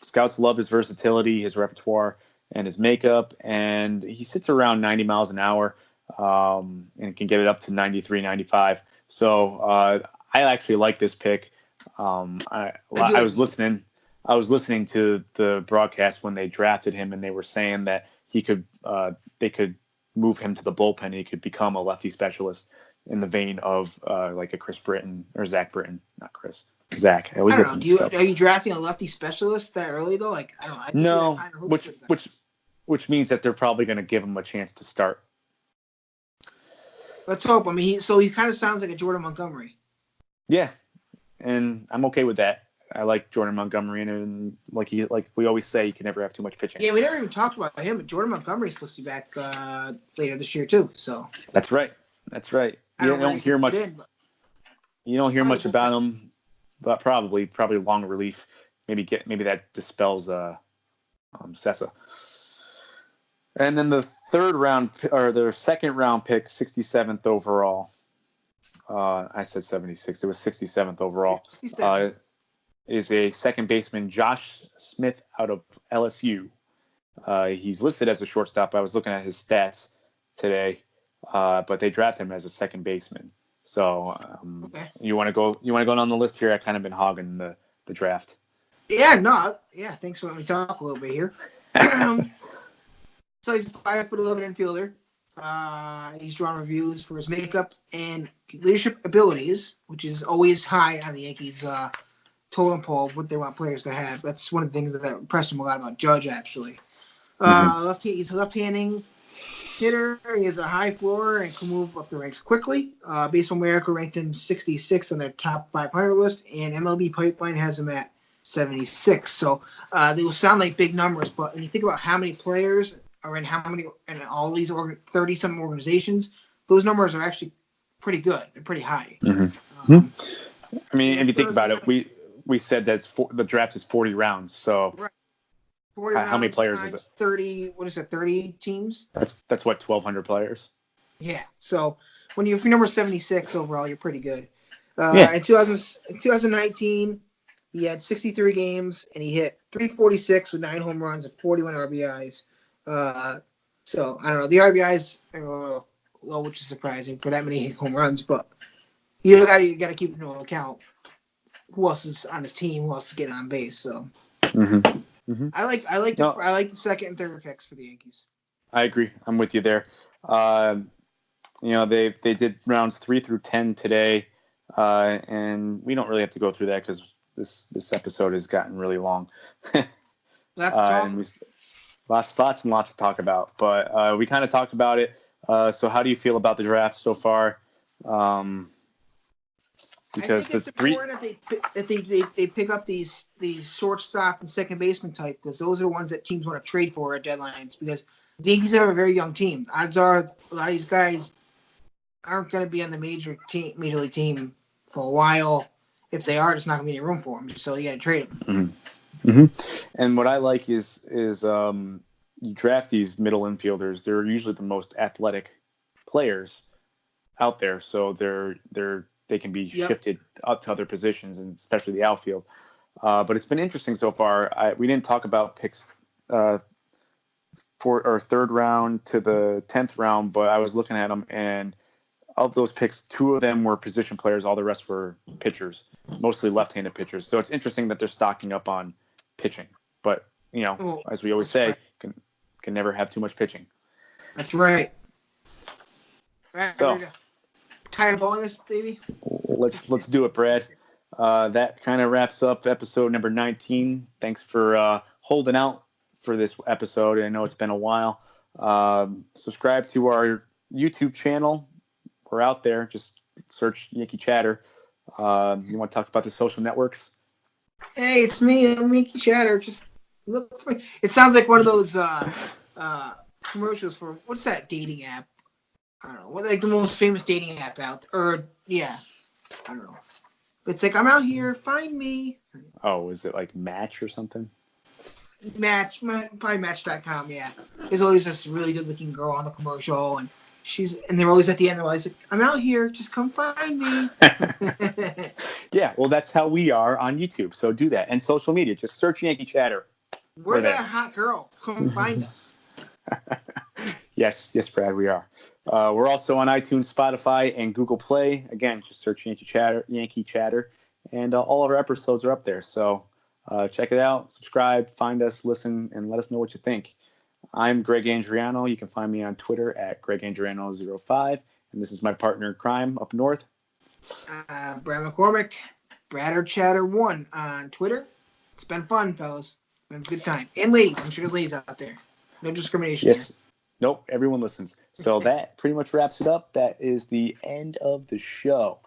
Scouts love his versatility, his repertoire, and his makeup. And he sits around 90 miles an hour and can get it up to 93, 95. So I actually like this pick. I was listening to the broadcast when they drafted him, and they were saying that they could move him to the bullpen. He could become a lefty specialist in the vein of like a Chris Britton or Zach Britton, not Chris. Zach. I don't know. Are you drafting a lefty specialist that early though? Like I don't know. No, which means that they're probably going to give him a chance to start. Let's hope. I mean, he kind of sounds like a Jordan Montgomery. Yeah, and I'm okay with that. I like Jordan Montgomery, and like we always say, you can never have too much pitching. Yeah, we never even talked about him, but Jordan Montgomery is supposed to be back later this year too. So that's right. You don't hear much. You don't hear much about him. But probably long relief. Maybe that dispels Sessa. And then the second round pick, 67th overall. I said 76. It was 67th overall. Is a second baseman, Josh Smith out of LSU. He's listed as a shortstop. I was looking at his stats today, but they drafted him as a second baseman. So you want to go down the list here? I've kind of been hogging the draft. Thanks for letting me talk a little bit here. So he's a 5'11" infielder. He's drawn reviews for his makeup and leadership abilities, which is always high on the Yankees totem pole of what they want players to have. That's one of the things that impressed him a lot about Judge, actually. He's a left-handing hitter. He has a high floor and can move up the ranks quickly. Baseball America ranked him 66 on their top 500 list, and MLB Pipeline has him at 76. So they will sound like big numbers, but when you think about how many players are in all these 30-something organizations, those numbers are actually pretty good. They're pretty high. I mean, if you think about it, we said that the draft is 40 rounds. So right. How many players is it? 30. What is it? 30 teams. That's what 1,200 players. Yeah. So if you're number 76 overall, you're pretty good. In 2019, he had 63 games and he hit 346 with 9 home runs and 41 RBIs. So I don't know. The RBIs are low, which is surprising for that many home runs, but You got to keep into account who else is on his team, who else is getting on base. So I like the second and third picks for the Yankees. I agree. I'm with you there. They did rounds 3 through 10 today, and we don't really have to go through that because this episode has gotten really long. And lots to talk about. But we kind of talked about it. So how do you feel about the draft so far? Because I think it's important that they pick up these shortstop and second baseman type, because those are the ones that teams want to trade for at deadlines, because the Yankees have a very young team. Odds are a lot of these guys aren't going to be on the major league team for a while. If they are, there's not going to be any room for them. So you got to trade them. And what I like is you draft these middle infielders. They're usually the most athletic players out there, so they can be shifted up to other positions, and especially the outfield. But it's been interesting so far. We didn't talk about picks for our third round to the 10th round, but I was looking at them, and of those picks, 2 of them were position players. All the rest were pitchers, mostly left-handed pitchers. So it's interesting that they're stocking up on pitching. But, as we always say, can never have too much pitching. That's right. So tie a bow on this, baby. Let's do it, Brad. That kind of wraps up episode number 19. Thanks for holding out for this episode. I know it's been a while. Subscribe to our YouTube channel. We're out there. Just search Yankee Chatter. You want to talk about the social networks? Hey, it's me. I'm Yankee Chatter. Just look for. It sounds like one of those commercials for what's that dating app? I don't know. What, like the most famous dating app out there? Or yeah, I don't know. But it's like, I'm out here. Find me. Oh, is it like Match or something? Probably Match.com. Yeah. There's always this really good-looking girl on the commercial, and they're always at the end. They're always like, I'm out here. Just come find me. Yeah, well, that's how we are on YouTube. So do that. And social media. Just search Yankee Chatter. We're that hot girl. Come find us. Yes, Brad, we are. We're also on iTunes, Spotify, and Google Play. Again, just search Yankee Chatter, and all of our episodes are up there. So check it out, subscribe, find us, listen, and let us know what you think. I'm Greg Andriano. You can find me on Twitter at GregAndriano05, and this is my partner in crime up north. Brad McCormick, Chatter1 on Twitter. It's been fun, fellas. It's been a good time. And ladies. I'm sure there's ladies out there. No discrimination. Yes. Here. Nope, everyone listens. So that pretty much wraps it up. That is the end of the show.